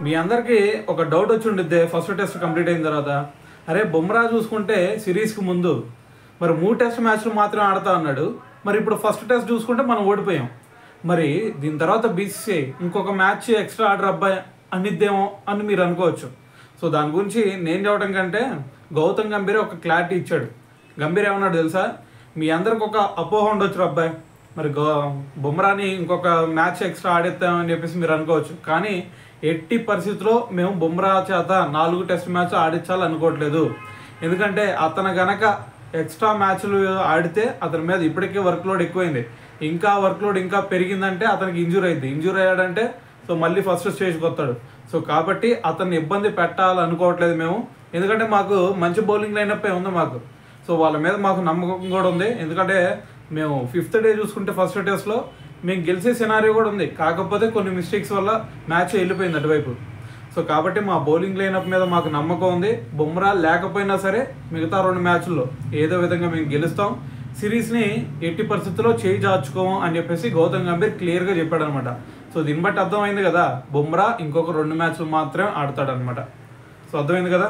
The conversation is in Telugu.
మీ అందరికీ ఒక డౌట్ వచ్చి ఉండిద్దే ఫస్ట్ టెస్ట్ కంప్లీట్ అయిన తర్వాత, అరే బుమ్రా చూసుకుంటే సిరీస్కి ముందు మరి 3 టెస్ట్ మ్యాచ్లు మాత్రమే ఆడుతా అన్నాడు, మరి ఇప్పుడు ఫస్ట్ టెస్ట్ చూసుకుంటే మనం ఓడిపోయాం, మరి దీని తర్వాత బీసీసీఐ ఇంకొక మ్యాచ్ ఎక్స్ట్రా ఆర్డర్ అబ్బాయి అనిద్దేమో అని మీరు అనుకోవచ్చు. సో దాని గురించి నేను చెప్పడం కంటే గౌతమ్ గంభీర్ ఒక క్లారిటీ ఇచ్చాడు. గంభీర్ ఏమన్నాడు తెలుసా, మీ అందరికి ఒక అపోహ ఉండొచ్చు అబ్బాయి, మరి బుమ్రాని ఇంకొక మ్యాచ్ ఎక్స్ట్రా ఆడేస్తామని చెప్పేసి మీరు అనుకోవచ్చు, కానీ ఎట్టి పరిస్థితుల్లో మేము బుమ్రా చేత 4 టెస్ట్ మ్యాచ్ ఆడించాలి అనుకోవట్లేదు. ఎందుకంటే అతను గనక ఎక్స్ట్రా మ్యాచ్లు ఆడితే అతని మీద ఇప్పటికే వర్క్ లోడ్ ఎక్కువైంది, ఇంకా వర్క్ లోడ్ ఇంకా పెరిగిందంటే అతనికి ఇంజూరీ అయింది. ఇంజూరీ అయ్యాడంటే సో మళ్ళీ ఫస్ట్ స్టేజ్కి వస్తాడు. సో కాబట్టి అతన్ని ఇబ్బంది పెట్టాలనుకోవట్లేదు మేము, ఎందుకంటే మాకు మంచి బౌలింగ్ లైనప్ ఉంది మాకు. సో వాళ్ళ మీద మాకు నమ్మకం కూడా ఉంది, ఎందుకంటే మేము 5th డే చూసుకుంటే ఫస్ట్ టెస్ట్లో మేము గెలిచే సినారియో కూడా ఉంది, కాకపోతే కొన్ని మిస్టేక్స్ వల్ల మ్యాచ్ వెళ్ళిపోయింది అటువైపు. సో కాబట్టి మా బౌలింగ్ లైనప్ మీద మాకు నమ్మకం ఉంది. బుమ్రా లేకపోయినా సరే మిగతా 2 మ్యాచ్ల్లో ఏదో విధంగా మేము గెలుస్తాం, సిరీస్ని ఎట్టి పరిస్థితుల్లో చేయి జార్చుకోము అని చెప్పేసి గౌతమ్ గంభీర్ క్లియర్గా చెప్పాడు అనమాట. సో దీన్ని బట్టి అర్థమైంది కదా, బుమ్రా ఇంకొక 2 మ్యాచ్లు మాత్రమే ఆడతాడనమాట. సో అర్థమైంది కదా.